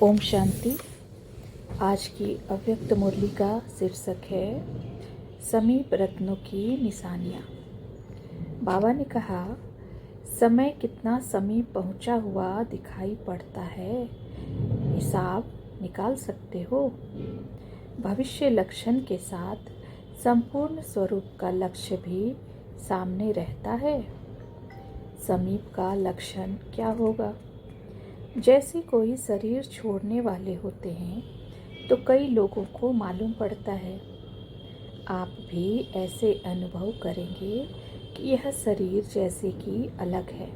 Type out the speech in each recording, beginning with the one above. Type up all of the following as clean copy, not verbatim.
ओम शांति। आज की अव्यक्त मुरली का शीर्षक है समीप रत्नों की निशानियाँ। बाबा ने कहा, समय कितना समीप पहुँचा हुआ दिखाई पड़ता है, हिसाब निकाल सकते हो। भविष्य लक्षण के साथ संपूर्ण स्वरूप का लक्ष्य भी सामने रहता है। समीप का लक्षण क्या होगा? जैसे कोई शरीर छोड़ने वाले होते हैं तो कई लोगों को मालूम पड़ता है। आप भी ऐसे अनुभव करेंगे कि यह शरीर जैसे कि अलग है,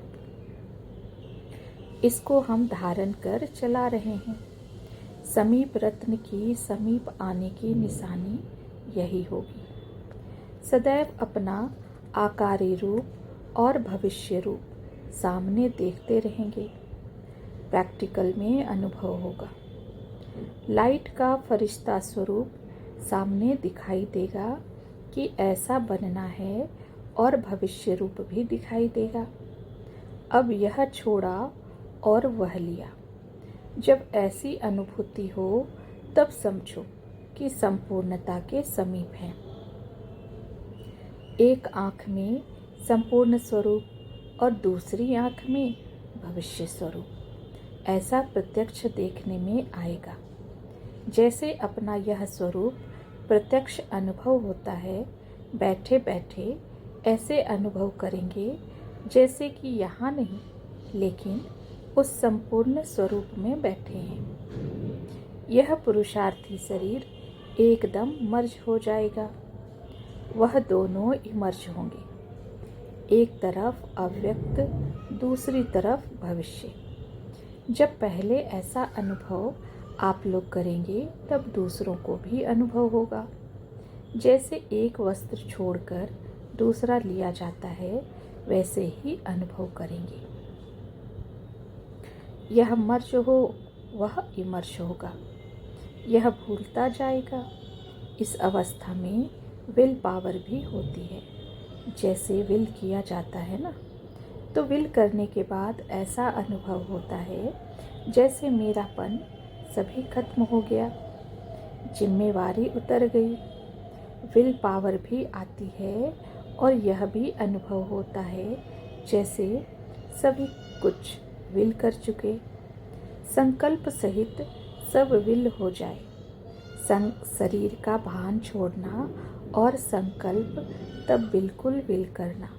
इसको हम धारण कर चला रहे हैं। समीप रत्न की समीप आने की निशानी यही होगी। सदैव अपना आकारी रूप और भविष्य रूप सामने देखते रहेंगे। प्रैक्टिकल में अनुभव होगा। लाइट का फरिश्ता स्वरूप सामने दिखाई देगा कि ऐसा बनना है और भविष्य रूप भी दिखाई देगा। अब यह छोड़ा और वह लिया। जब ऐसी अनुभूति हो तब समझो कि संपूर्णता के समीप है। एक आँख में संपूर्ण स्वरूप और दूसरी आँख में भविष्य स्वरूप ऐसा प्रत्यक्ष देखने में आएगा। जैसे अपना यह स्वरूप प्रत्यक्ष अनुभव होता है, बैठे बैठे ऐसे अनुभव करेंगे जैसे कि यहाँ नहीं लेकिन उस संपूर्ण स्वरूप में बैठे हैं। यह पुरुषार्थी शरीर एकदम मर्ज हो जाएगा। वह दोनों इमर्ज होंगे, एक तरफ अव्यक्त, दूसरी तरफ भविष्य। जब पहले ऐसा अनुभव आप लोग करेंगे तब दूसरों को भी अनुभव होगा। जैसे एक वस्त्र छोड़कर दूसरा लिया जाता है, वैसे ही अनुभव करेंगे। यह मर्ज हो, वह इमर्ज होगा। यह भूलता जाएगा। इस अवस्था में विल पावर भी होती है। जैसे विल किया जाता है ना, तो विल करने के बाद ऐसा अनुभव होता है जैसे मेरापन सभी खत्म हो गया, जिम्मेवारी उतर गई। विल पावर भी आती है और यह भी अनुभव होता है जैसे सभी कुछ विल कर चुके। संकल्प सहित सब विल हो जाए। शरीर का भान छोड़ना और संकल्प तब बिल्कुल विल करना,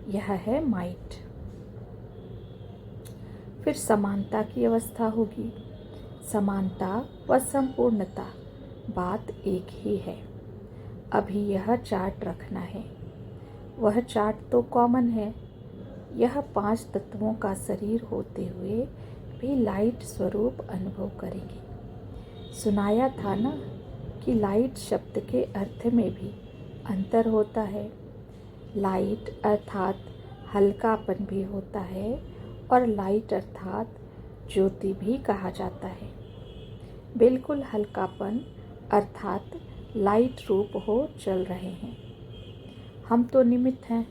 यह है माइट। फिर समानता की अवस्था होगी। समानता व संपूर्णता बात एक ही है। अभी यह चार्ट रखना है। वह चार्ट तो कॉमन है। यह 5 तत्वों का शरीर होते हुए भी लाइट स्वरूप अनुभव करेंगे। सुनाया था ना कि लाइट शब्द के अर्थ में भी अंतर होता है। लाइट अर्थात हल्कापन भी होता है और लाइट अर्थात ज्योति भी कहा जाता है। बिल्कुल हल्कापन अर्थात लाइट रूप हो चल रहे हैं। हम तो निमित्त हैं।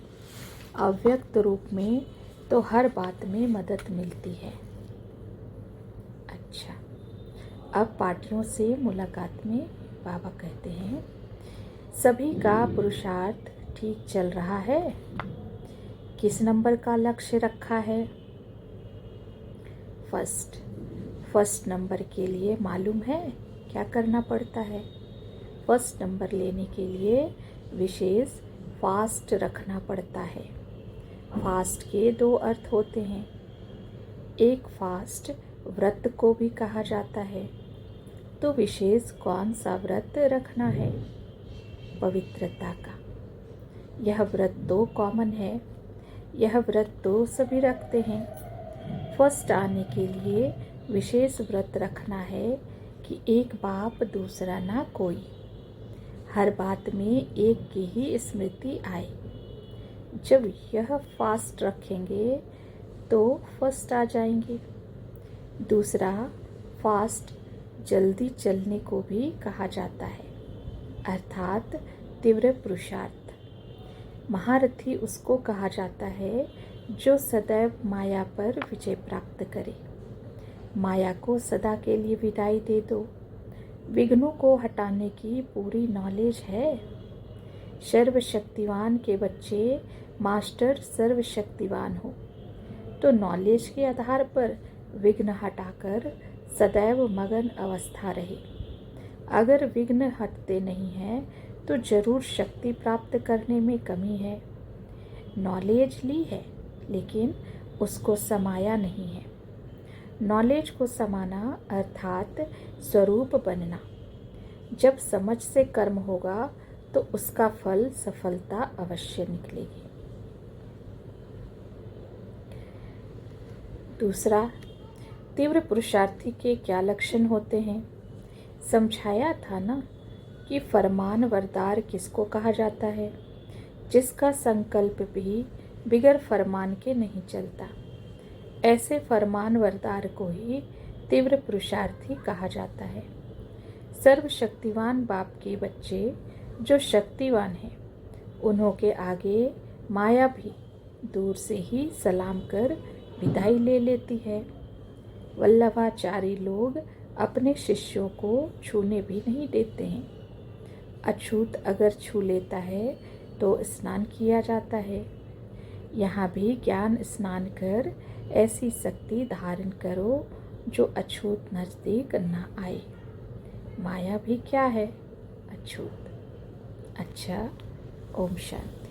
अव्यक्त रूप में तो हर बात में मदद मिलती है। अच्छा, अब पार्टियों से मुलाकात में बाबा कहते हैं, सभी का पुरुषार्थ ठीक चल रहा है। किस नंबर का लक्ष्य रखा है? फर्स्ट नंबर के लिए मालूम है क्या करना पड़ता है? फर्स्ट नंबर लेने के लिए विशेष फास्ट रखना पड़ता है। फास्ट के 2 अर्थ होते हैं। एक फास्ट व्रत को भी कहा जाता है। तो विशेष कौन सा व्रत रखना है? पवित्रता का। यह व्रत तो कॉमन है। यह व्रत तो सभी रखते हैं। फर्स्ट आने के लिए विशेष व्रत रखना है कि एक बाप दूसरा ना कोई। हर बात में एक की ही स्मृति आए। जब यह फास्ट रखेंगे तो फर्स्ट आ जाएंगे। दूसरा फास्ट जल्दी चलने को भी कहा जाता है, अर्थात तीव्र पुरुषार्थ। महारथी उसको कहा जाता है जो सदैव माया पर विजय प्राप्त करे। माया को सदा के लिए विदाई दे दो। विघ्नों को हटाने की पूरी नॉलेज है। सर्वशक्तिवान के बच्चे मास्टर सर्वशक्तिवान हो, तो नॉलेज के आधार पर विघ्न हटाकर सदैव मगन अवस्था रहे। अगर विघ्न हटते नहीं हैं तो जरूर शक्ति प्राप्त करने में कमी है। नॉलेज ली है लेकिन उसको समाया नहीं है। नॉलेज को समाना अर्थात स्वरूप बनना। जब समझ से कर्म होगा तो उसका फल सफलता अवश्य निकलेगी। दूसरा, तीव्र पुरुषार्थी के क्या लक्षण होते हैं? समझाया था ना कि फरमान वरदार किसको कहा जाता है? जिसका संकल्प भी बिगर फरमान के नहीं चलता। ऐसे फरमान वरदार को ही तीव्र पुरुषार्थी कहा जाता है। सर्वशक्तिवान बाप के बच्चे जो शक्तिवान हैं, उन्हों के आगे माया भी दूर से ही सलाम कर विदाई ले लेती है। वल्लभाचारी लोग अपने शिष्यों को छूने भी नहीं देते हैं। अछूत अगर छू लेता है तो स्नान किया जाता है। यहाँ भी ज्ञान स्नान कर ऐसी शक्ति धारण करो जो अछूत नज़दीक न आए। माया भी क्या है? अछूत। अच्छा, ओम शांति।